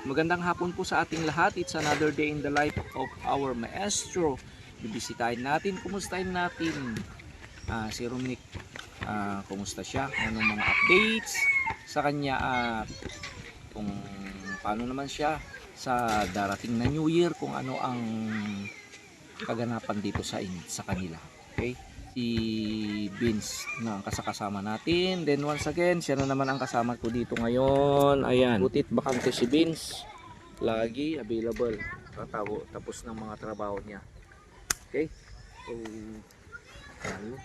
Magandang hapon po sa ating lahat. It's another day in the life of our maestro. Bibisitahin natin, kumustahin natin si Romnick. Kumusta siya? Anong mga updates sa kanya at kung paano naman siya sa darating na New Year, kung ano ang kaganapan dito sa kanila. Okay? Si Vince na ang kasama natin. Then once again, siya na naman ang kasama ko dito ngayon. Ayan, butit bakante si Vince. Lagi available. Tapos ng mga trabaho niya. Okay? So, ayan.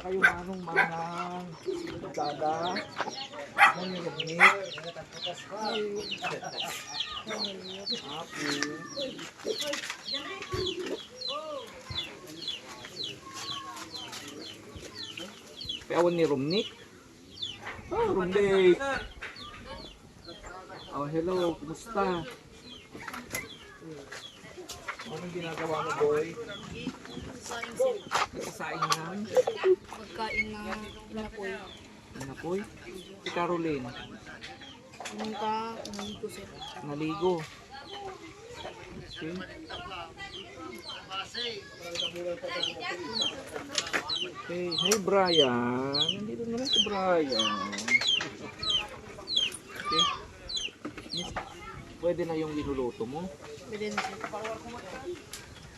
Kayo manang dada ng Romnick. Peawan ni Romnick. Romnick. Hello, kumusta? Anong ginagawa mo, boy? Nagsasaing ng Pagkain na inapoy. inapoy. Si Caroline, Pumunta, naligo sir. naligo. Okay. Okay, hey Brian. Nandito na rin si Brian. Okay. Pwede na yung linuluto mo. Pwede na sir.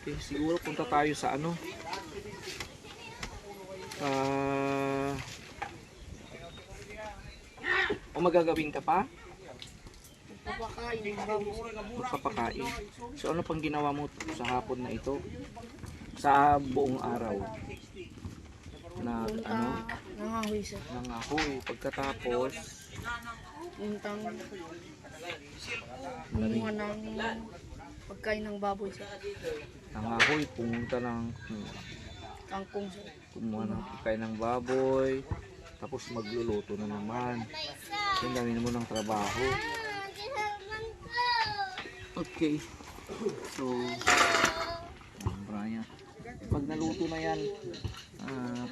Okay, siguro punta tayo sa ano. O magagawin ka pa? Papakain ng baboy. Magpapakain. So ano pang ginawa mo sa hapon na ito? Sa buong araw? Na ano? Nangahoy sir. Nangahoy. Pagkatapos Puntang kumuha ng pagkain ng baboy sir. nangahoy, pumunta ng Kangkong sir. kumuha ng pagkain ng baboy. Tapos magluluto na naman. Yung dami mo ng trabaho. Okay. So, Brian, pag naluto na yan,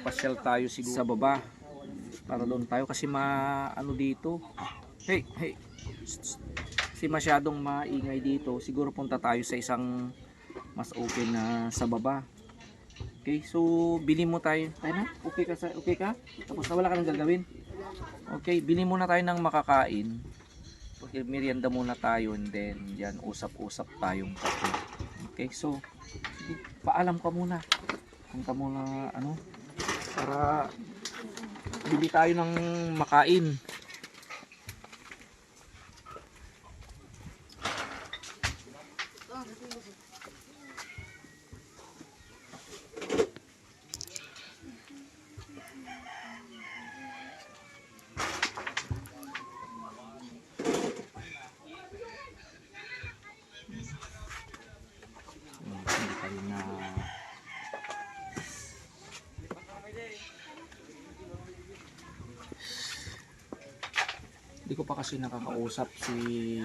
pasyal tayo siguro sa baba. Para doon tayo kasi ano dito. Hey, hey. Kasi masyadong maingay dito. Siguro punta tayo sa isang mas open na sa baba. Okay, so bili mo tayo. Tayo na? Okay ka? Tapos na wala ka nang gagawin. Okay, bili muna tayo ng makakain. Okay, merienda muna tayo and then yan usap-usap tayong tatlo. Okay, so sige, paalam ka muna. Punta muna ano para bili tayo ng makain. Hindi ko pa kasi nakakausap si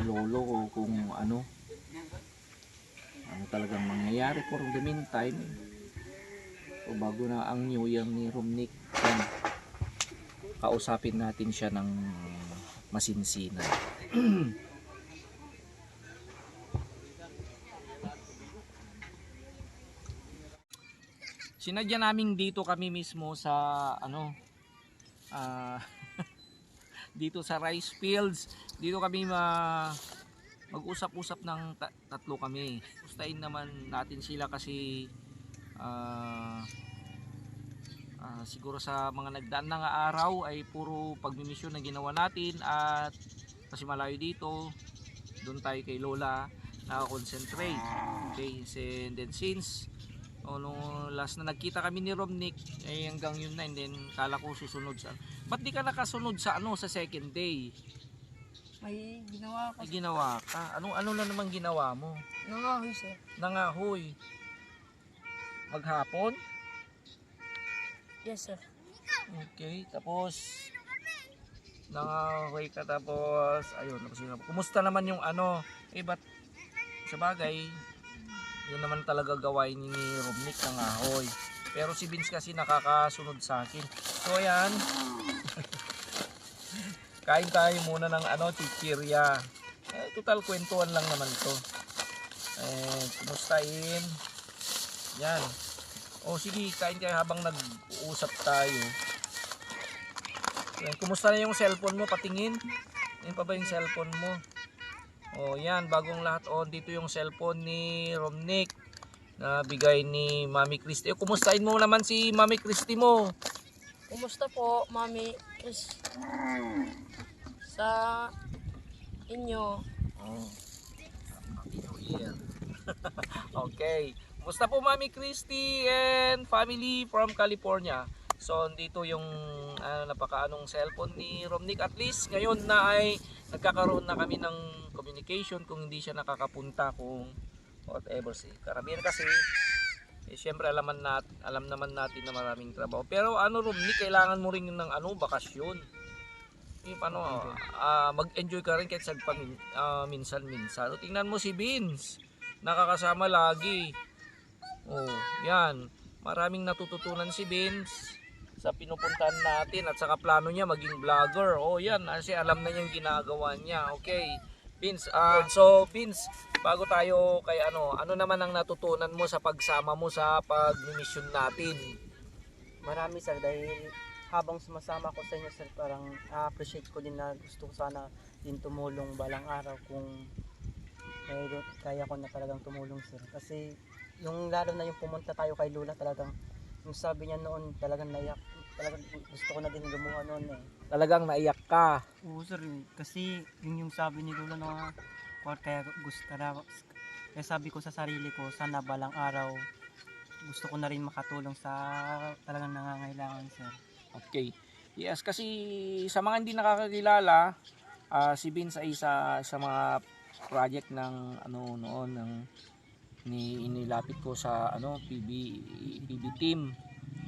Lolo ko kung ano talagang mangyayari for the meantime. So bago na ang New Year ni Romnick, kausapin natin siya ng masinsinan. Sinadya namin dito kami mismo sa ano dito sa rice fields. Dito kami mag-usap-usap ng tatlo kami. Gustahin naman natin sila kasi siguro sa mga nagdaan na araw ay puro pagmimisyon na ginawa natin at kasi malayo dito, doon tayo kay Lola nakakonsentrate. Okay, and then since O nung last na nagkita kami ni Romnick, eh hanggang yun na, and then kala ko susunod sa... Ba't di ka nakasunod sa ano sa second day? May ginawa Ay, kasi. ginawa ka. Ano na naman ginawa mo? Nangahoy sir. Nangahoy. Maghapon? Yes sir. Okay, tapos nangahoy ka tapos ayun, tapos yun. Kumusta naman yung ano? Eh ba't sa bagay, yun naman talaga gawain ni Romnick nangahoy. Pero si Vince kasi nakakasunod sa akin. So ayan. Kain tayo muna ng ano, chichirya. Total kwentuhan lang naman to. Kumustahin. Yan. O sige, kain kayo habang nag-uusap tayo. Yan, kumusta na yung cellphone mo? Patingin. Yan pa ba yung cellphone mo? O yan, bagong lahat on. Dito yung cellphone ni Romnick na bigay ni Mami Christy. Kumustahin mo naman si Mami Christy mo? Kumusta po, Mami Chris? Sa inyo. Oh. Happy New Year. Okay. Kumusta po Mami Christy and family from California? So dito yung napakaanong cellphone ni Romnick. At least ngayon na ay nagkakaroon na kami ng communication kung hindi siya nakakapunta kung whatever. Karamihan kasi syempre alam naman natin na maraming trabaho. Pero ano Romnick, kailangan mo rin ng bakasyon. Paano, mag-enjoy ka rin kahit minsan-minsan. O, tingnan mo si Vince, nakakasama lagi. Oh, yan. Maraming natututunan si Vince sa pinupuntahan natin at saka plano niya maging vlogger. Oh, yan. Kasi alam na niyang ginagawa niya. Okay, Vince. So, Vince, bago tayo kay ano naman ang natutunan mo sa pagsama mo sa pag-mission natin? Marami sir, dahil habang sumasama ko sa inyo sir, parang appreciate ko din na gusto ko sana din tumulong balang araw kung mayroon, kaya ko na talagang tumulong sir. Kasi yung lalo na yung pumunta tayo kay Lola, talagang yung sabi niya noon, talagang naiyak. Talagang gusto ko na din gumawa noon eh. Talagang naiyak ka. Oo sir, kasi yun yung sabi ni Lola na kaya kaya sabi ko sa sarili ko, sana balang araw gusto ko na rin makatulong sa talagang nangangailangan sir. Okay. Yes, kasi sa mga hindi nakakakilala, si Vince ay isa sa mga project ng inilapit ko sa PB team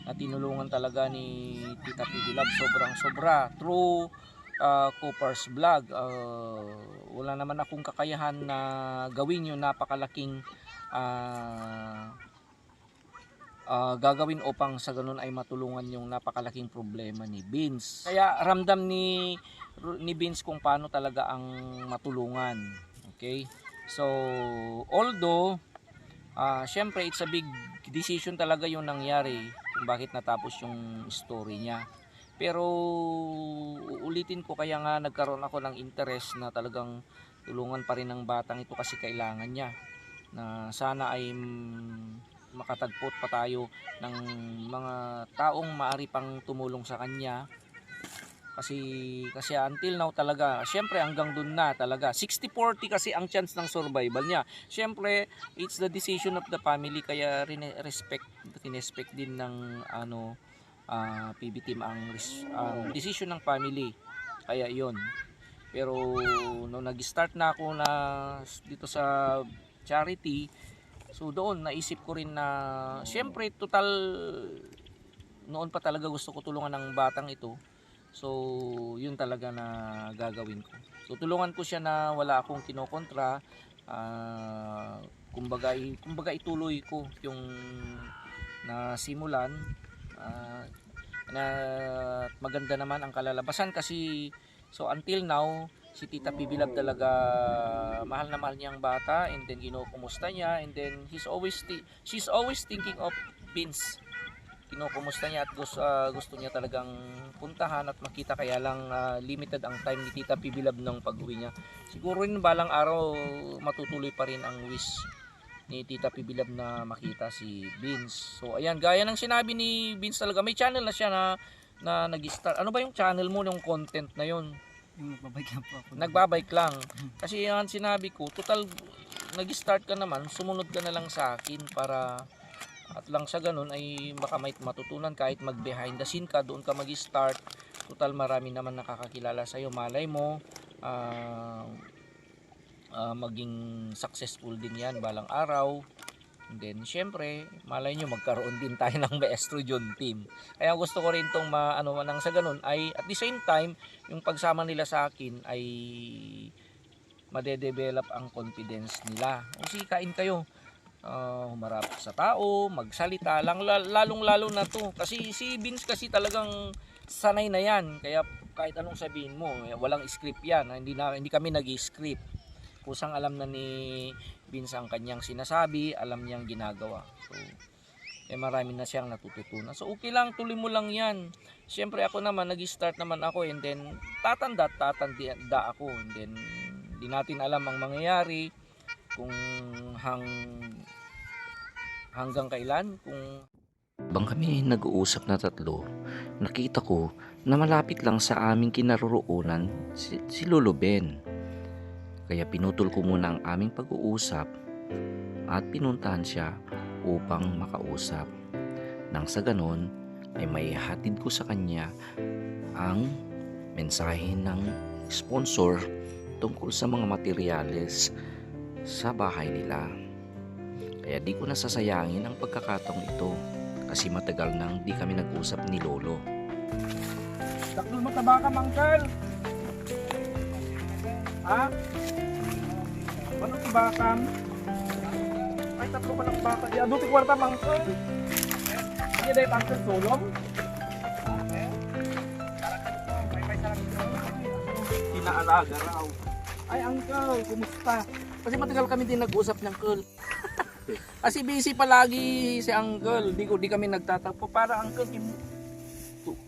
na tinulungan talaga ni Tita PB Love sobra through Cooper's vlog. Wala naman akong kakayahan na gawin yung napakalaking gagawin upang sa ganun ay matulungan yung napakalaking problema ni Vince. Kaya ramdam ni Vince kung paano talaga ang matulungan. Okay? So, although syempre it's a big decision talaga yung nangyari kung bakit natapos yung story niya. Pero uulitin ko, kaya nga nagkaroon ako ng interest na talagang tulungan pa rin ng batang ito kasi kailangan niya. Na sana ay makatagpot pa tayo ng mga taong maari pang tumulong sa kanya. Kasi until now talaga, syempre hanggang dun na talaga. 60-40 kasi ang chance ng survival niya. Syempre, it's the decision of the family, kaya respect din ng PB team ang decision ng family. Kaya yon. Pero nung nag-start na ako na dito sa charity, so doon naisip ko rin na syempre total noon pa talaga gusto ko tulungan ng batang ito. So yun talaga na gagawin ko. So tulungan ko siya na wala akong kinokontra. Kumbaga ituloy ko yung nasimulan. Na maganda naman ang kalalabasan kasi so until now si Tita PB Love talaga mahal na mahal niya ang bata, and then kinukumusta niya, and then she's always thinking of Vince. Kinukumusta niya at gusto niya talagang puntahan at makita, kaya lang limited ang time ni Tita PB Love ng pag-uwi niya. Siguro rin balang araw matutuloy pa rin ang wish ni Tita PB Love na makita si Vince. So ayan, gaya ng sinabi ni Vince, talaga may channel na siya na nag-start. Ano ba yung channel mo, yung content na yon? Yung nagbabike lang po ako. Nagbabike lang. Kasi yan sinabi ko, total nag-start ka naman, sumunod ka na lang sa akin para At lang sa ganun ay baka may matutunan kahit mag behind the scene ka, doon ka mag-start. Total marami naman nakakakilala sa iyo. Malay mo maging successful din yan balang araw. And then syempre, malay nyo magkaroon din tayo ng Maestro John team. Kaya gusto ko rin tong nang sa ganun ay at the same time, yung pagsama nila sa akin ay madedevelop ang confidence nila. O kain kayo. Humarap sa tao, magsalita lang, lalong lalo na to. Kasi si Vince kasi talagang sanay na yan. Kaya kahit anong sabihin mo, walang script yan. Hindi kami nag-script. Kusang alam na ni Vince ang kanyang sinasabi, alam niyang ginagawa. So, marami na siyang natututunan. So, okay lang, tuloy mo lang yan. Siyempre ako naman, nag-start naman ako and then tatanda ako. And then, di natin alam ang mangyayari kung hanggang kailan. Bang kami nag-uusap na tatlo, nakita ko na malapit lang sa aming kinaroroonan si Lolo Ben. Kaya pinutol ko muna ang aming pag-uusap at pinuntahan siya upang makausap. Nang sa ganon ay may hatid ko sa kanya ang mensahe ng sponsor tungkol sa mga materyales sa bahay nila. Kaya di ko nasasayangin ang pagkakataong ito kasi matagal nang di kami nag-usap ni Lolo. Takdol mo tabaka, Mangkal. Ha? Ano tabakan? Ay, tatlo pa ng baka. Di aduti kwarta, Mangkal. Hindi dahil tangkal solong. Tinaalaga raw. Ay, Uncle, kumusta? Kasi matagal kami din nag-usap ng Uncle. Kasi busy palagi si Uncle. Di kami nagtatagpo. Para Uncle,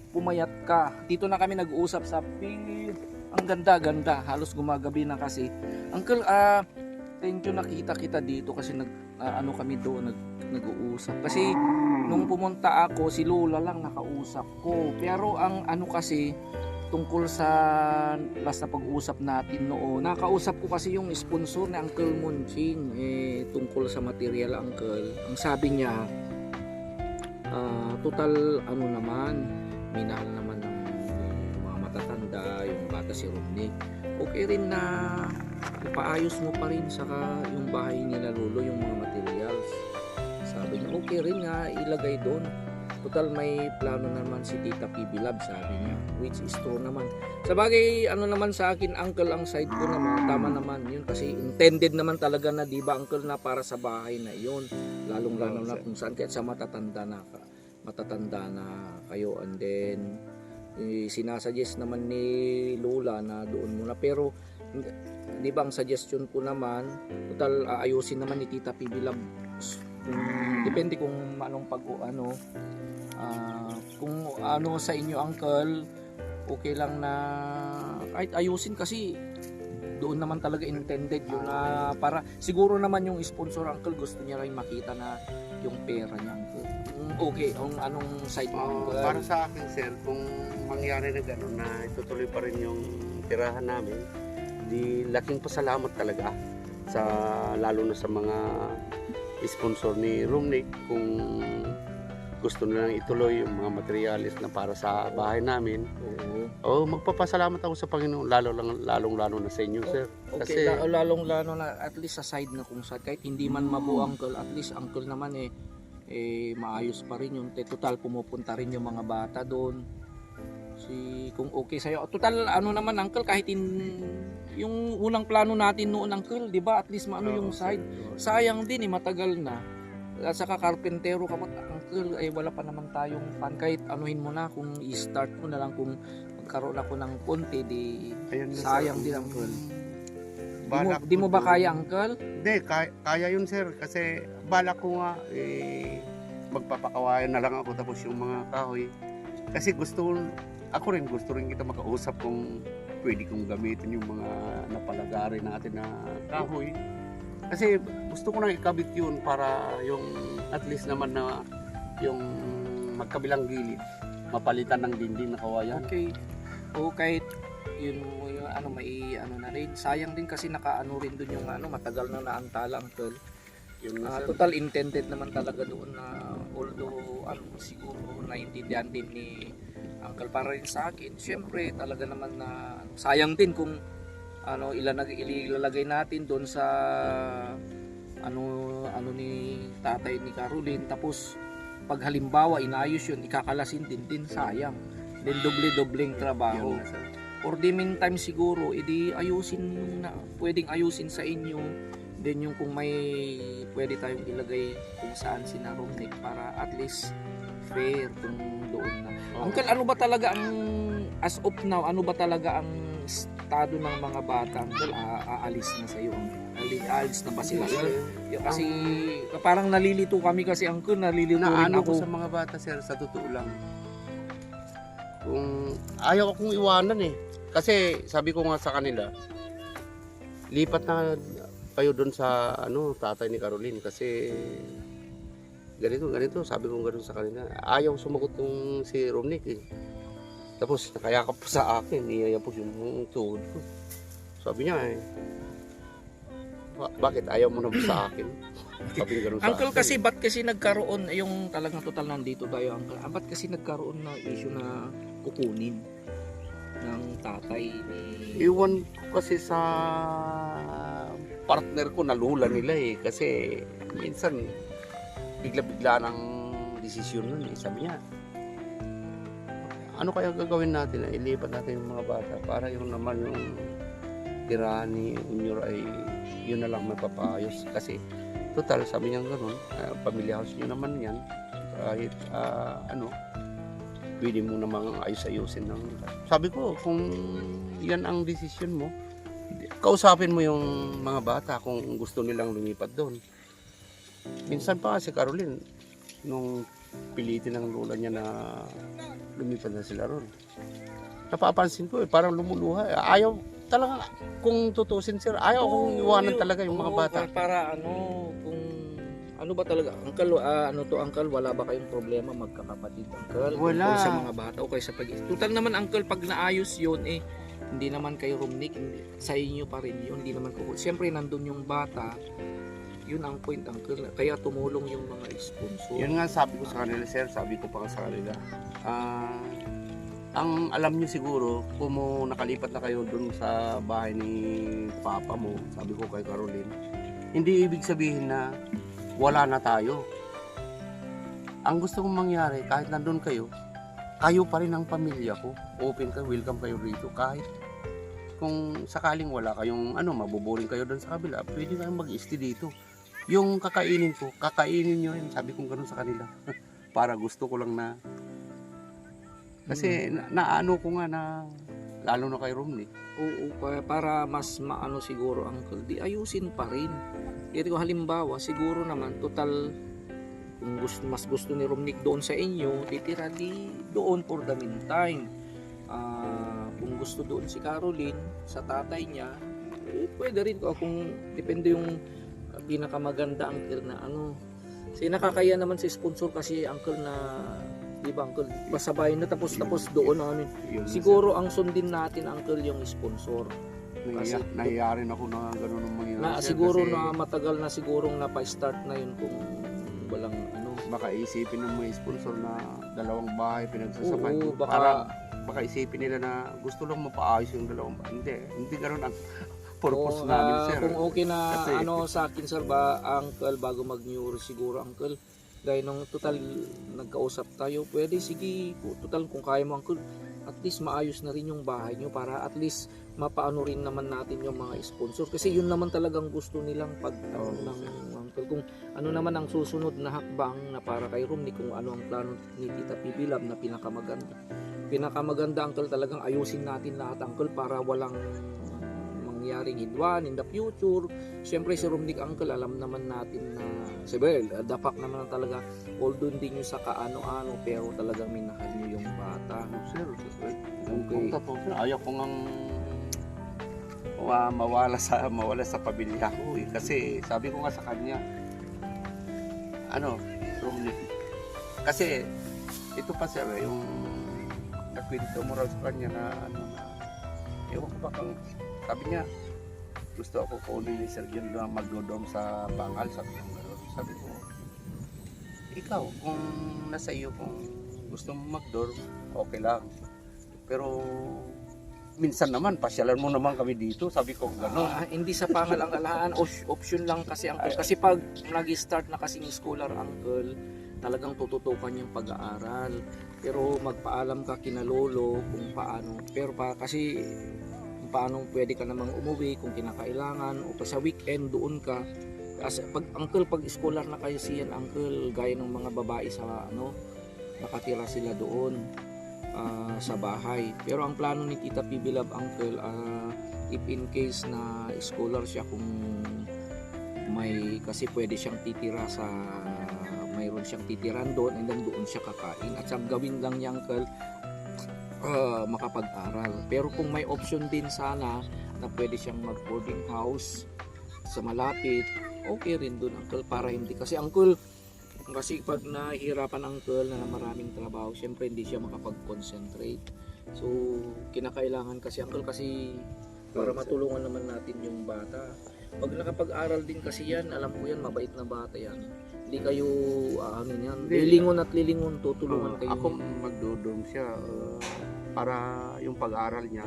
pumayat ka. Dito na kami nag-uusap sa field. Ang ganda-ganda. Halos gumagabi na kasi. Uncle, thank you, nakita kita dito kasi kami doon nag-uusap. Kasi nung pumunta ako, si Lola lang nakausap ko. Pero ang kasi tungkol sa last na pag-uusap natin noon, nakausap ko kasi yung sponsor ni Uncle Munching tungkol sa material, Uncle. Ang sabi niya, total naman, minahal naman ng mga matatanda, yung bata si Romnick. Okay rin na ipaayos mo pa rin saka yung bahay nila Lolo, yung mga materials. Sabi niya, okay rin nga ilagay doon. Total may plano naman si Tita PB Lab, sabi niya, which is true naman. Sa bagay, naman sa akin, Uncle, ang side ko naman, tama naman yun kasi intended naman talaga na, di ba, Uncle, na para sa bahay na yun, lalong-lalo na kung saan, kahit sa matatanda na kayo. And then sinasuggest naman ni Lola na doon muna, pero di ba ang suggestion ko naman, total aayusin naman ni Tita PB Lab. Depende kung anong kung ano sa inyo, Uncle, okay lang na kahit ayusin kasi doon naman talaga intended yun na para siguro naman yung sponsor, Uncle, gusto niya rin makita na yung pera niya, Uncle. Okay, anong side mo, Uncle? Para sa akin, sir, kung mangyari na gano'n na itutuloy pa rin yung tirahan namin, di laking pasalamat talaga sa lalo na sa mga sponsor ni Romnick kung gusto nilang ituloy yung mga materialis na para sa bahay namin. Magpapasalamat ako sa Panginoon lalong-lalo na sa inyo, sir. Okay, kasi lalong-lalo na at least sa side na kung saan kahit hindi man mabuo, Uncle, at least Uncle naman maayos pa rin yung total pumupunta rin yung mga bata doon. Kung okay sa'yo, total naman, Uncle, kahit yung unang plano natin noon, Uncle, di ba, at least yung side. Sayang din matagal na. At saka karpentero ka, Uncle, wala pa naman tayong pan. Kahit anuhin mo na, kung i-start mo na lang, kung magkaroon ako ng konti, sayang din, Uncle. Di mo ba kaya, Uncle? Hindi, kaya yun, sir. Kasi balak ko nga, magpapakawayan na lang ako tapos yung mga kahoy. Kasi gusto rin kita makausap kung pwede kong gamitin yung mga napalagari natin na kahoy. Kasi gusto ko nang ikabit yun para yung at least naman na yung magkabilang gilid mapalitan ng dinding na kawayan. Okay. O kahit yun may na rin. Sayang din kasi nakaano rin dun yung matagal na naantala, Uncle. Yun na, sir. Total intended naman talaga doon na although siguro naintindihan din ni Uncle para rin sa akin. Siyempre talaga naman na sayang din kung ilalagay natin doon sa ano ni tatay ni Caroline, tapos pag halimbawa inayos yun, ikakalasin din sayang. Then doble-dobleng trabaho. Yun na, sir. For the meantime siguro, edi ayusin na, pwedeng ayusin sa inyo. Then yung kung may pwede tayong ilagay kung saan sinarumnik para at least fair kung doon na. Uncle, ano ba talaga ang, as of now, ano ba talaga ang estado ng mga bata? Uncle, aalis na sa'yo. Aalis na ba sila? Kasi parang nalilito kami kasi Uncle, nalilito rin Naano ko ako. sa mga bata, sir, sa totoo lang. Kung ayaw akong iwanan eh. Kasi sabi ko nga sa kanila, lipat na kayo doon sa tatay ni Caroline kasi ganito, sabi ko gano'n sa kanila. Ayaw sumagot yung si Romnick eh. Tapos nakayakap pa sa akin, niyayapos yung tuhod ko. Sabi niya eh, bakit ayaw mo na ba sa akin? Sabi niya gano'n sa Uncle, akin. kasi ba't kasi nagkaroon, yung talagang total nandito tayo, Uncle, ba't kasi nagkaroon na issue na kukunin ng tatay ni... Iwan ko kasi sa partner ko, nalula nila eh. Kasi minsan, bigla-bigla ng desisyon nun eh. Sabi niya, ano kaya gagawin natin? Ilipat natin yung mga bata para yung naman yung tirahan ni Unyor ay yun na lang mapapaayos. Kasi total, sabi niya gano'n, family house nyo naman yan. Kahit pwede mo namang ayos-ayusin ng... Sabi ko, kung yan ang desisyon mo, kausapin mo yung mga bata kung gusto nilang lumipat doon. Minsan pa si Caroline, nung pilitin ng lola niya na lumipat na sila ron, napapansin ko parang lumuluha. Ayaw talaga, kung tutusin sir, ayaw akong iwanan talaga yung mga bata. Para kung ano ba talaga, Uncle, wala ba kayong problema magkakapatid, Uncle? Wala. O sa mga bata o kayo sa total naman, Uncle, pag naayos yun hindi naman kayo Romnick, sa inyo pa rin yun, hindi naman ko. Siyempre nandun yung bata, yun ang point, Uncle, kaya tumulong yung mga sponsor. Yun nga sabi ko sa kanila sir, sabi ko pa sa kanila, ang alam nyo siguro, kung nakalipat na kayo dun sa bahay ni Papa mo, sabi ko kay Caroline, hindi ibig sabihin na wala na tayo. Ang gusto kong mangyari, kahit nandun kayo, kayo pa rin ang pamilya ko. Open kayo, welcome kayo rito. Kahit kung sakaling wala kayong mabuboring kayo doon sa kabila, pwede kayong mag-stay dito. Yung kakainin ko, kakainin nyo rin. Sabi kong gano'n sa kanila. Para gusto ko lang na... Kasi naano ko nga na, lalo na kay Romnick. Oo, para mas maano siguro, Uncle, di ayusin pa rin. Kaya ko halimbawa, siguro naman, total, kung mas gusto ni Romnick doon sa inyo, titira di doon for the meantime. Kung gusto doon si Caroline, sa tatay niya, pwede rin kung depende yung pinakamaganda, Uncle, na kasi nakakaya naman si sponsor kasi, Uncle, na di ba, Uncle, masabay na tapos doon siguro ang sundin natin, Uncle, yung sponsor. Kasi Nahiya rin ako na gano'n ang mangyayari. siguro na matagal na sigurong napa-start na yun kung walang Baka isipin ng mga sponsor na dalawang bahay pinagsasabay. Oo, Baka isipin nila na gusto lang mapaayos yung dalawang bahay. Hindi gano'n ang purpose Oo, namin, sir. kung okay na Kasi- sa akin, sir, ba, Uncle, bago mag-New Year siguro, Uncle, dahil nung total nagkausap tayo, pwede, sige, total kung kaya mo, Uncle, at least maayos na rin yung bahay nyo para at least mapaano rin naman natin yung mga sponsor, kasi yun naman talagang gusto nilang pag ng Uncle. Kung ano naman ang susunod na hakbang na para kay Romnick, kung ano ang plano ni Tita Pibilab na pinakamaganda, Uncle, talagang ayusin natin lahat, Uncle, para walang mangyaring hidwan in the future. Siyempre si Romnick, Uncle, alam naman natin na dapak naman talaga, although hindi nyo sa kaano-ano, pero talagang minahal nyo yung bata. Sir, Okay. ayaw ko ngang mawala sa pamilya ko eh. Kasi sabi ko nga sa kanya, Romnick, kasi ito pa sir, yung nakwento mo raw sa kanya na ewan ko ba kung, sabi niya, gusto ako kunin ni Sir John na mag-dodom sa Bangal, sabi niya gano'n. sabi ko, ikaw, kung nasa iyo, kung gusto mo mag-dorm, okay lang. Pero minsan naman, pasyalan mo naman kami dito, sabi ko gano'n. Hindi sa pangalang-alaan, option lang kasi uncle. Kasi pag nag-start na kasing scholar uncle, talagang tututukan yung pag-aaral. Pero magpaalam ka kina lolo kung paano. Pero kasi kung paano pwede ka namang umuwi kung kinakailangan o sa weekend doon ka. Kasi pag scholar na kayo siyan uncle, gaya ng mga babae sa nakatira sila doon sa bahay. Pero ang plano ni Tita PB Love uncle, if in case na scholar siya, kung kasi pwede siyang titira mayroon siyang titiran doon and then doon siya kakain at sa gawin lang niya uncle makapag-aral. Pero kung may option din sana na pwede siyang mag boarding house sa malapit, okay rin doon uncle, para hindi kasi uncle, kasi pag nahihirapan uncle na maraming trabaho, syempre hindi siya makapag-concentrate. So kinakailangan kasi uncle, kasi para matulungan naman natin yung bata. Pag nakapag-aral din kasi yan, alam ko yan, mabait na bata yan. Hindi kayo lilingon at lilingon, tutulungan kayo. Ako magdodom siya para yung pag-aral niya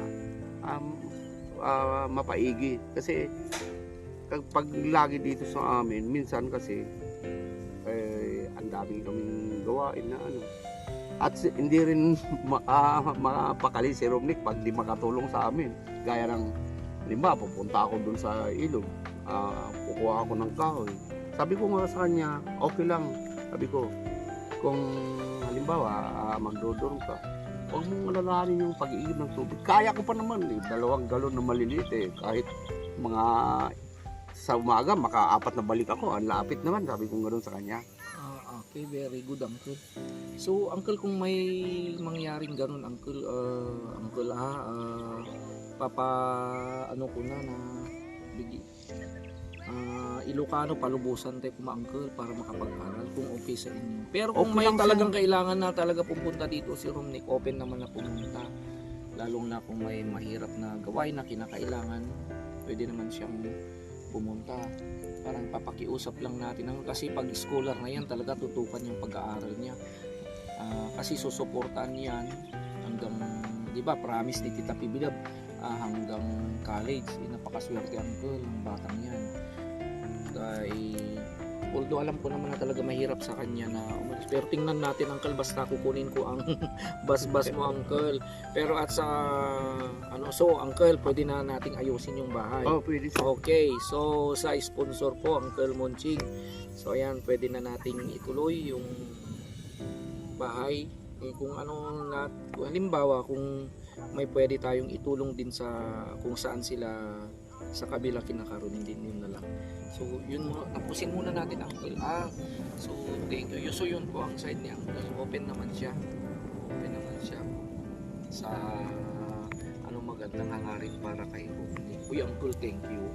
mapaigi. Kasi pag lagi dito sa amin, minsan kasi ang daming kaming gawain na at hindi rin mapakali si Romnick pag di makatulong sa amin. Gaya ng pupunta ako dun sa ilog, kukuha ako ng kahoy. Sabi ko nga sa kanya, okay lang. Sabi ko, kung halimbawa magdodorm ka, huwag mong alalahanin yung pag-iigib ng tubig. Kaya ko pa naman 2 galon na maliliit kahit mga sa umaga maka-4 na balik ako, ang lapit naman, sabi ko gano'n sa kanya. Okay, very good uncle. So uncle, kung may mangyaring gano'n uncle, ko na Ilocano palubusan tayo uncle para makapag-aral kung okay sa inyo. Pero kung Okay may lang, talagang kailangan na talaga pumunta dito si Romnick, open naman na pumunta. Lalong na kung may mahirap na gawain na kinakailangan, pwede naman siyang pumunta. Parang papakiusap lang natin. Kasi pag scholar na yan, talaga tutukan yung pag-aaral niya. Kasi susuportahan yan hanggang, di ba, promise ni Tita PB Love, hanggang college. Napakaswerte uncle ng batang yan. Although alam ko naman na talaga mahirap sa kanya na umalis, pero tingnan natin uncle, basta kukunin ko ang bas-bas mo uncle. Pero at sa so uncle, pwede na nating ayusin yung bahay. Pwede. Okay, so sa sponsor po, Uncle Monching, so ayan, pwede na nating ituloy yung bahay. Kung halimbawa kung may pwede tayong itulong din sa kung saan sila sa kabila kinakaroon din, yun na lang. So yun mo, tapusin muna natin uncle. So thank you. So yun po ang side ni uncle. Open naman siya sa magandang hangarin para kay Romnick. Uy uncle, thank you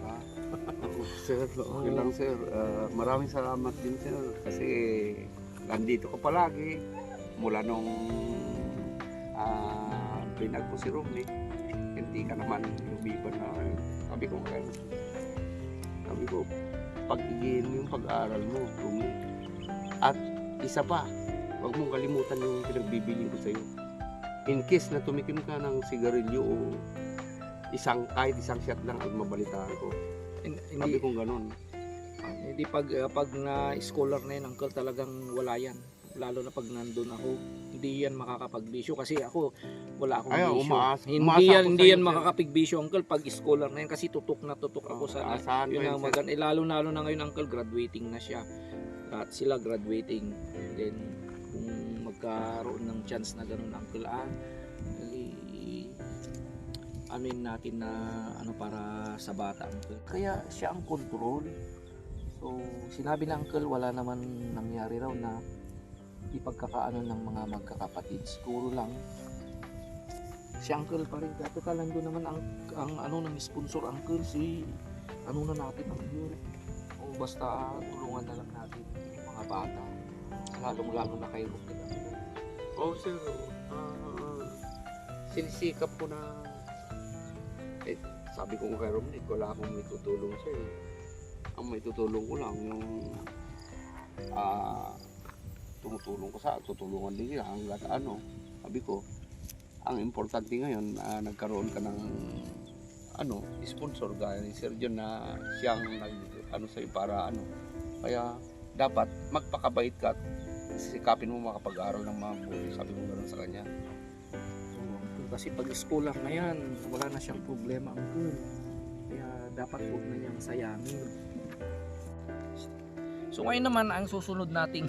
Sir, okay lang sir. Maraming salamat din sir kasi nandito ka palagi mula nung pinag po si Romnick. Hindi ka naman lumiban na sabi ko pag-igihin mo yung pag-aaral mo, Romnick. At isa pa, huwag mong kalimutan yung pinagbibiling ko sa'yo. In case na tumikim ka ng sigarilyo o kahit isang shot lang at mabalitaan ko. Sabi kong ganun. Hindi pag na scholar na yun uncle, talagang wala yan. Lalo na pag nandun ako, hindi yan makakapagbisyo kasi ako wala akong bisyo. Hindi yan makakapagbisyo uncle pag scholar na yan, kasi tutok na tutok ako sa yun ang lalo na ngayon uncle, graduating na siya. Lahat sila graduating. And then kung magkaroon ng chance na ganun uncle, natin na para sa bata uncle. Kaya siya ang control. So sinabi ng uncle, wala naman nangyari raw na ipagkakaano ng mga magkakapatid. Siguro lang si uncle pa rin. Total nandun naman ang ng sponsor uncle, si na natin uncle. O basta tulungan na lang natin yung mga bata. Lalong-lalo na kay Romnick uncle. Sir, sinisikap ko na sabi ko kay Romnick, wala akong may tutulong sa'yo. Ang may tutulong ko lang yung tumutulong ko tutulungan din nila hanggang ano. Sabi ko, ang importante ngayon, nagkaroon ka ng sponsor gaya ni Sir John na siyang sa'yo para kaya dapat magpakabait ka at sikapin mo makapag-aral ng mabuti, sabi ko gano'n sa kanya. Kasi pag scholar na yan, wala na siyang problema ang pool. Kaya dapat huwag na niyang sayangin. So ngayon naman, ang susunod nating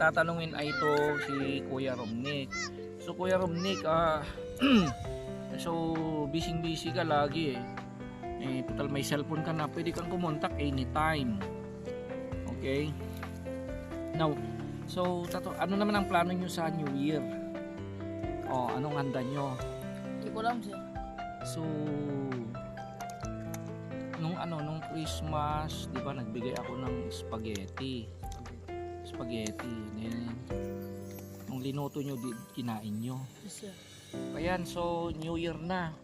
tatanungin ay ito si Kuya Romnick. So Kuya Romnick, so busy ka lagi total may cellphone ka na, pwede kang kumontak anytime. Okay? Now, so ano naman ang plano nyo sa New Year? Anong handa nyo? Hindi ko alam, sir. So nung Christmas, 'di ba, nagbigay ako ng spaghetti. Then nung linuto nyo, kinain nyo. Yes, sir. Ayan, so New Year na.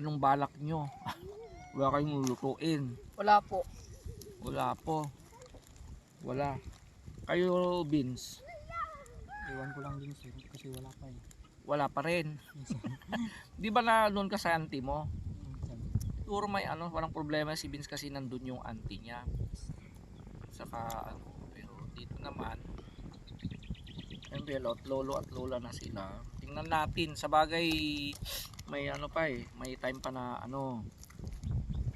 Anong balak nyo? Wala kayong lulutuin? Wala po. Wala po. Wala. Kayo, Vince? Iwan ko lang din sir kasi wala pa eh. Wala pa rin. Di ba na doon ka sa auntie mo? Siguro may walang problema si Vince kasi nandun yung auntie niya. Saka pero dito naman siyempre lolo at lola na sila. Tingnan natin, sa bagay may may time pa na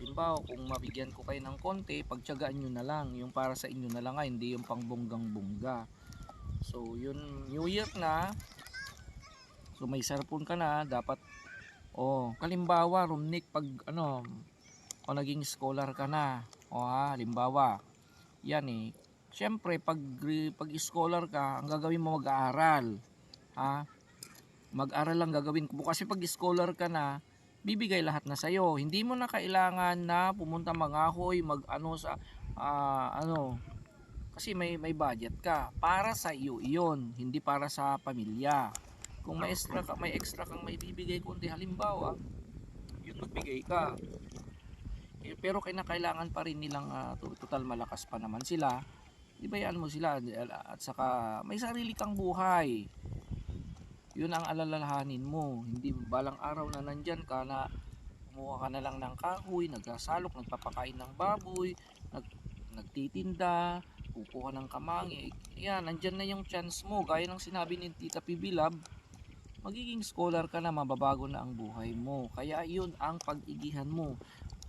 halimbawa kung mabigyan ko kayo ng konti, pagtiyagaan nyo na lang, yung para sa inyo na lang, hindi yung pang bonggang bongga. So yun, New Year na, so may cellphone ka na, dapat kalimbawa Romnick, pag naging scholar ka na, halimbawa yan syempre pag scholar ka, ang gagawin mo mag-aaral. Mag-aral lang gagawin mo kasi pag scholar ka na, bibigay lahat na sa'yo. Hindi mo na kailangan na pumunta mangahoy, kasi may budget ka. Para sa iyo iyon, hindi para sa pamilya. Kung may extra kang may bibigay kundi halimbawa, yun magbigay ka. Pero kailangan pa rin nilang total malakas pa naman sila. Ibayaan mo sila at saka may sarili kang buhay. Yun ang alalahanin mo. Hindi balang araw na nandyan ka na kumuha ka na lang ng kahoy, nagsasalok, nagpapakain ng baboy, nagtitinda, kukuha ng kamangi. Yan, nandyan na yung chance mo. Gaya ng sinabi ni Tita Pibilab, magiging scholar ka na, mababago na ang buhay mo. Kaya yun ang pag-igihan mo.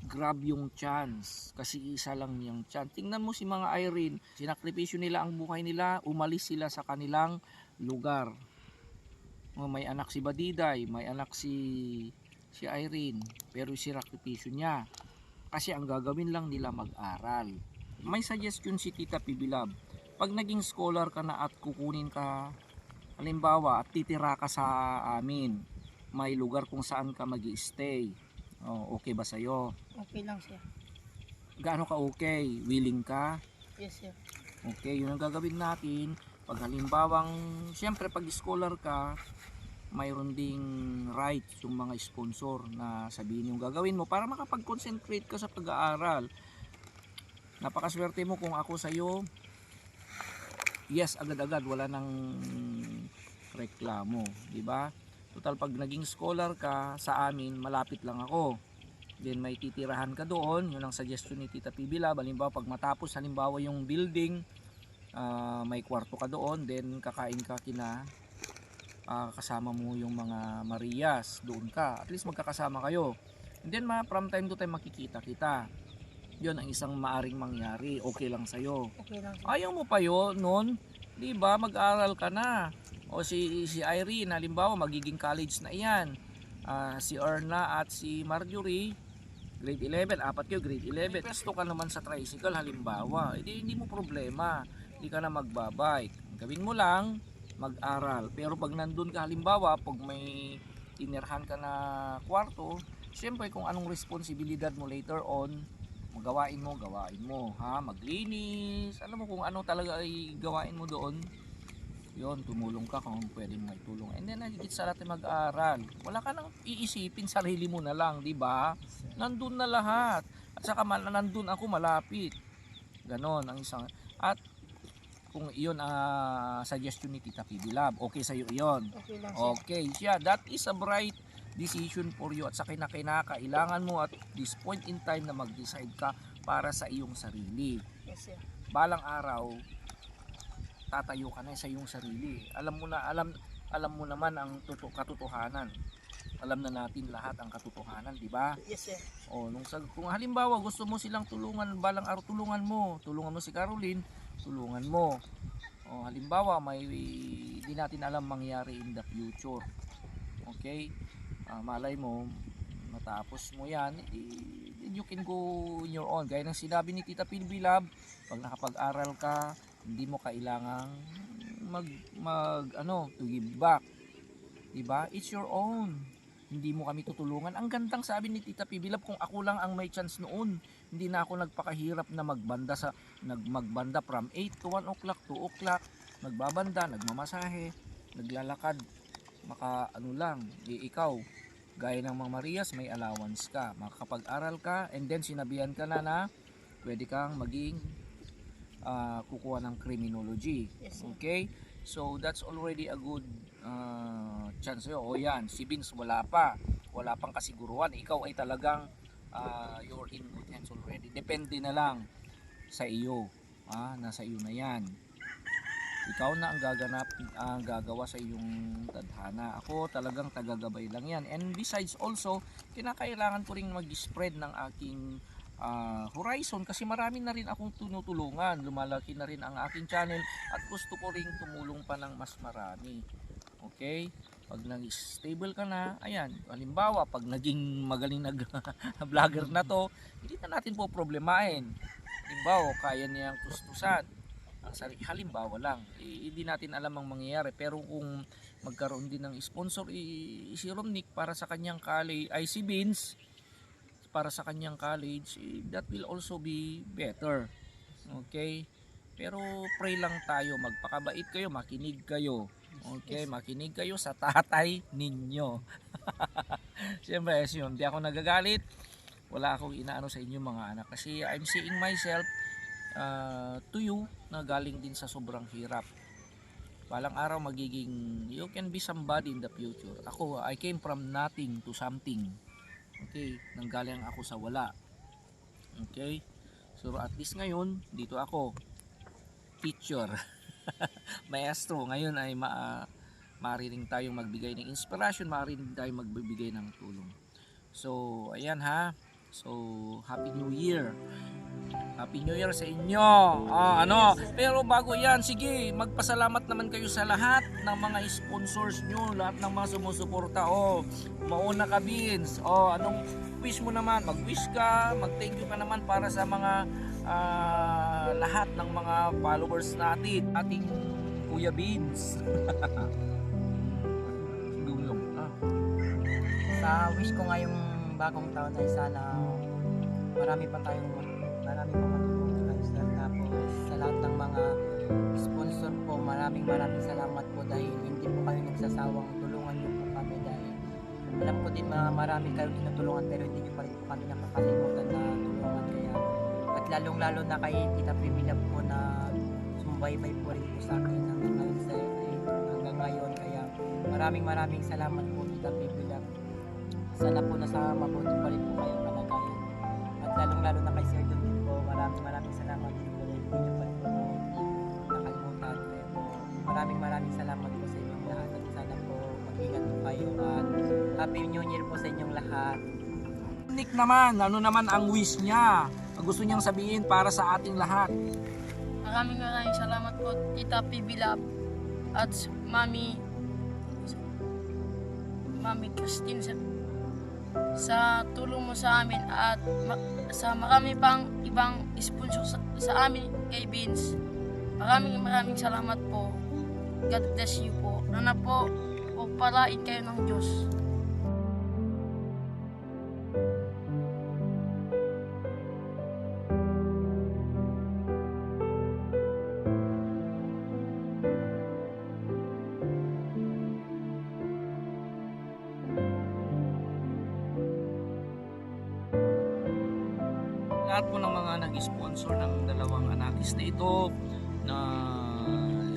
Grab yung chance kasi isa lang yung chance. Tingnan mo si mga Irene, sinakripisyo nila ang buhay nila, umalis sila sa kanilang lugar. May anak si Badiday, may anak si Irene, pero sinakripisyo niya kasi ang gagawin lang nila mag-aral. May suggestion si Tita Pibilab, pag naging scholar ka na at kukunin ka halimbawa at titira ka sa amin, may lugar kung saan ka mag-i-stay. Okay ba sa'yo? Okay lang, sir. Gaano ka okay? Willing ka? Yes, sir. Okay, yun ang gagawin natin. Pag halimbawang, siyempre pag scholar ka, mayroon ding right yung mga sponsor na sabihin yung gagawin mo para makapag-concentrate ka sa pag-aaral. Napakaswerte mo kung ako sa'yo, yes, agad-agad, wala nang reklamo, di ba? Total, pag naging scholar ka sa amin, malapit lang ako. Then may titirahan ka doon, yun ang suggestion ni Tita Pibila. Halimbawa, pag matapos halimbawa yung building, may kwarto ka doon, then kakain ka kasama mo yung mga Marias, doon ka. At least magkakasama kayo. And then from time to time makikita kita. Yun ang isang maaring mangyari. Okay lang sa'yo. Okay lang, sir. Ayaw mo pa yun noon, di ba? Mag-aral ka na. O si Irene, halimbawa magiging college na iyan. Si Erna at si Marjorie, grade 11, apat kayo grade 11. Pwesto ka naman sa tricycle halimbawa, hindi mo problema, hindi ka na magbabike. Gawin mo lang, mag-aral. Pero pag nandun ka halimbawa, pag may tinirhan ka na kwarto, siyempre kung anong responsibilidad mo later on, gawain mo, maglinis, alam mo kung ano talaga ay gawain mo doon. Yon, tumulong ka kung pwede mo tulong. And then higit sa lahat mag-aral. Wala ka nang iisipin, sarili mo na lang, di ba? Nandun na lahat. At saka nandun ako malapit. Ganon ang isang, at kung iyon suggestion ni Tita PB Lab, okay sa iyo iyon. Okay lang sir. Okay, yeah, that is a bright decision for you at sa kinakailangan mo at this point in time na mag-decide ka para sa iyong sarili. Yes sir. Balang araw, tatayo ka na sa iyong sarili. Alam mo naman ang katotohanan. Alam na natin lahat ang katotohanan, di ba? Yes sir. O kung halimbawa gusto mo silang tulungan, balang araw tulungan mo si Caroline, tulungan mo. O halimbawa may di natin alam mangyari in the future. Okay? Malay mo matapos mo 'yan, then you can go on your own. Gaya ng sinabi ni Tita PB Lab, pag nakapag-aral ka, hindi mo kailangang to give back. Diba? It's your own. Hindi mo kami tutulungan. Ang gandang sabi ni Tita PB Lab, kung ako lang ang may chance noon, hindi na ako nagpakahirap na magbanda from 8 to 1 o'clock, 2 o'clock, nagbabanda, nagmamasahe, naglalakad, ikaw, gaya ng mga Marias, may allowance ka, makakapag-aral ka, and then sinabihan ka na pwede kang maging kukuha ng criminology. Yes sir. Okay? So that's already a good chance. O yan, si Vince wala pang kasiguruhan. Ikaw ay talagang you're in good hands already. Depende na lang sa iyo. Nasa iyo na yan. Ikaw na ang gagawa sa iyong tadhana. Ako talagang tagagabay lang yan. And besides also, kinakailangan ko rin mag-spread ng aking horizon kasi marami na rin akong tinutulungan. Lumalaki na rin ang aking channel at gusto ko rin tumulong pa ng mas marami. Okay? Pag nag-stable ka na, ayan, halimbawa, pag naging magaling vlogger na to, hindi na natin po problemahin. Halimbawa, kaya niyang tustusan. Halimbawa lang, hindi natin alam ang mangyayari. Pero kung magkaroon din ng sponsor, si Romnick para sa kanyang college, si Vince, para sa kanyang college, that will also be better. Okay? Pero pray lang tayo, magpakabait kayo, makinig kayo. Okay, makinig kayo sa tatay ninyo. Siyempre, yun, di ako nagagalit. Wala akong inaano sa inyo mga anak. Kasi I'm seeing myself to you na galing din sa sobrang hirap. Balang araw magiging, you can be somebody in the future. Ako, I came from nothing to something. Okay, nanggaling ako sa wala. Okay, so at least ngayon, dito ako, teacher. Maestro, ngayon ay mariring tayong magbigay ng inspiration, mariring tayong magbibigay ng tulong. So, ayan ha. So, Happy New Year. Happy New Year sa inyo. Pero bago yan, sige, magpasalamat naman kayo sa lahat ng mga sponsors nyo, lahat ng mga sumusuporta. Mauna ka, Vince. Anong wish mo naman? Mag-wish ka, mag-thank you ka naman para sa mga lahat ng mga followers natin, ating Kuya Vince. Sa wish ko ngayong bagong taon ay sana marami pa matulungan tayo sir. Tapos sa lahat ng mga sponsor po, maraming salamat po dahil hindi po kayo nagsasawang tulungan niyo po kami dahil alam ko din marami kayo tinutulungan pero hindi niyo pa rin po kami nakakalimutan na tulungan kaya at lalong-lalo na kay Tita PB Lab po na sumubaybay po rin po sa akin hanggang ngayon kaya maraming salamat po Tita PB Lab. Sana po nasa mabuti pa rin po kayong kalagayan at lalong-lalo na kay Sir John din po maraming salamat din po dahil hindi niyo pa rin po nakalimutan kaya po maraming salamat po sa inyong lahat at sana po mag-ingat po kayo at Happy New Year po sa inyong lahat. Nick naman, ano naman ang wish niya? Ang gusto niyang sabihin para sa ating lahat. Maraming salamat po Tita PB Lab at Mami Christine sa tulong mo sa amin at sa marami pang ibang sponsor sa amin kay Vince. Maraming salamat po. God bless you po. Sana po pagpalain kayo ng Diyos. lahat po ng mga nag-sponsor ng dalawang anakis na ito na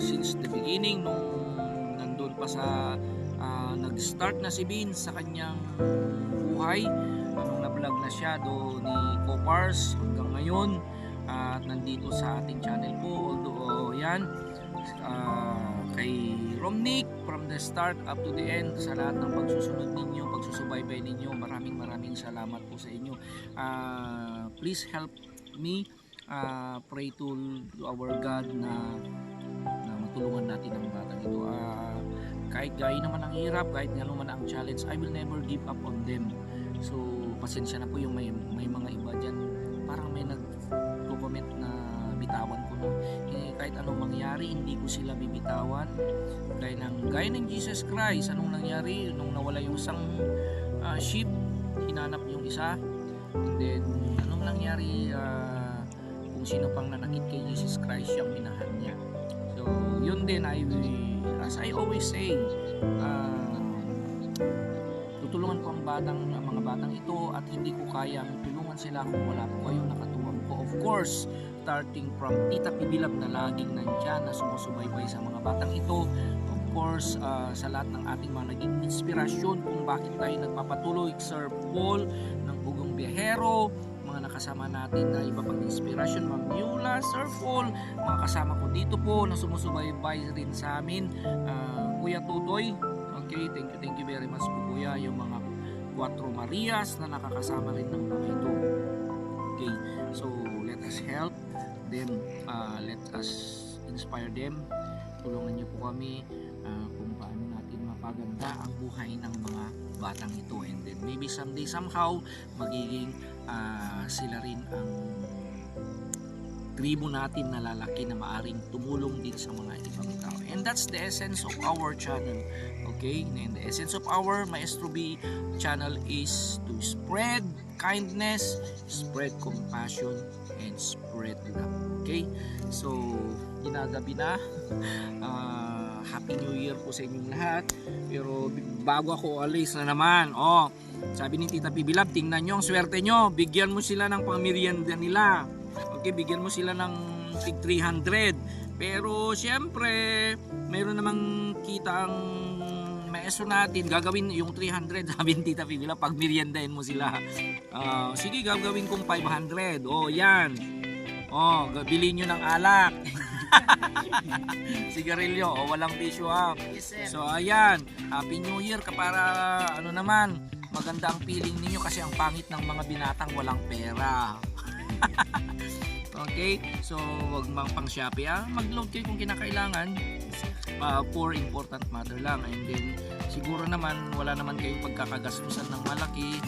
since the beginning nung nandun pa sa nag-start na si Vince sa kanyang buhay, nung na-vlog na siya do ni Copars hanggang ngayon at nandito sa ating channel po, although yan kay Romnick from the start up to the end, sa lahat ng pagsusunod ninyo, pagsusubaybay ninyo, maraming salamat po sa inyo. Please help me pray to our God na matulungan natin ang batang ito. Kahit gaya naman ang hirap, kahit nga naman ang challenge, I will never give up on them. So pasensya na po yung may mga iba dyan, parang may nag-comment na bitawan ko na kahit anong mangyari hindi ko sila bibitawan. Gaya ng Jesus Christ, anong nangyari nung nawala yung isang sheep, hinanap yung isa, and then anong nangyari, kung sino pang nanakit kay Jesus Christ yung minahal niya. So yun din, as I always say, tutulungan ko ang mga batang ito at hindi ko kayang tulungan sila kung wala po kayong nakatuwang ko. Of course, starting from Tita Pibilab na laging nandyan na sumusubaybay sa mga batang ito. Of course, sa lahat ng ating mga naging inspirasyon kung bakit tayo nagpapatuloy, Sir Paul ng Pugong Biyahero, mga nakasama natin na iba pang inspirasyon, Ma'am Eula, Sir Paul, mga kasama ko dito po na sumusubaybay rin sa amin, Kuya Tutoy. Okay, thank you very much po Kuya, yung mga Cuatro Marias na nakakasama rin ng mga ito. Okay, so let us help them, let us inspire them, tulungan niyo po kami kung paano natin mapaganda ang buhay ng mga batang ito, and then maybe someday somehow magiging sila rin ang tribo natin na lalaki na maaring tumulong din sa mga ibang tao. And that's the essence of our channel. Okay? And the essence of our Maestro B channel is to spread kindness, spread compassion, and spread love. Okay? So, ginagabi na. Happy New Year po sa inyong lahat. Pero bago ako alis na naman, sabi ni Tita Pibilab, tingnan nyo ang swerte nyo. Bigyan mo sila ng pangmerienda nila. Okay, bigyan mo sila ng tig 300. Pero syempre, mayroon namang kita ang maestro natin. Gagawin yung 300. Sabi ni Tita Pibilab, pag meriendahin mo sila. Sige, gagawin kong 500. Yan. Bilhin nyo ng alak. Sigarilyo, walang bisyo ha. Yes, sir. So ayan, Happy New Year para naman maganda ang feeling ninyo kasi ang pangit ng mga binatang walang pera. Okay, so wag mang pang Shopee mag-load kayo kung kinakailangan. For important matter lang, and then siguro naman wala naman kayong pagkakagastusan ng malaki.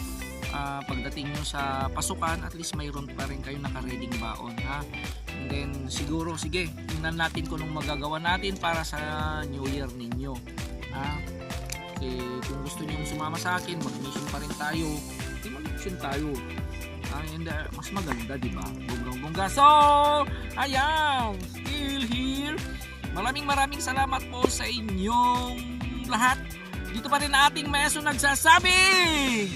Pagdating nyo sa pasukan, at least mayroon pa rin kayo naka-reading baon ha. And then siguro, sige, tingnan natin kung anong magagawa natin para sa New Year ninyo ha. Kasi kung gusto nyo sumama sa akin, mag-mission pa rin tayo, mag-mission tayo. And mas maganda, diba? Bonggang-bongga. So, ayan, still here. Maraming salamat po sa inyong lahat. Dito pa rin ating maestro nagsasabi,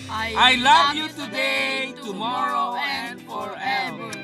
I love you today, tomorrow, and forever.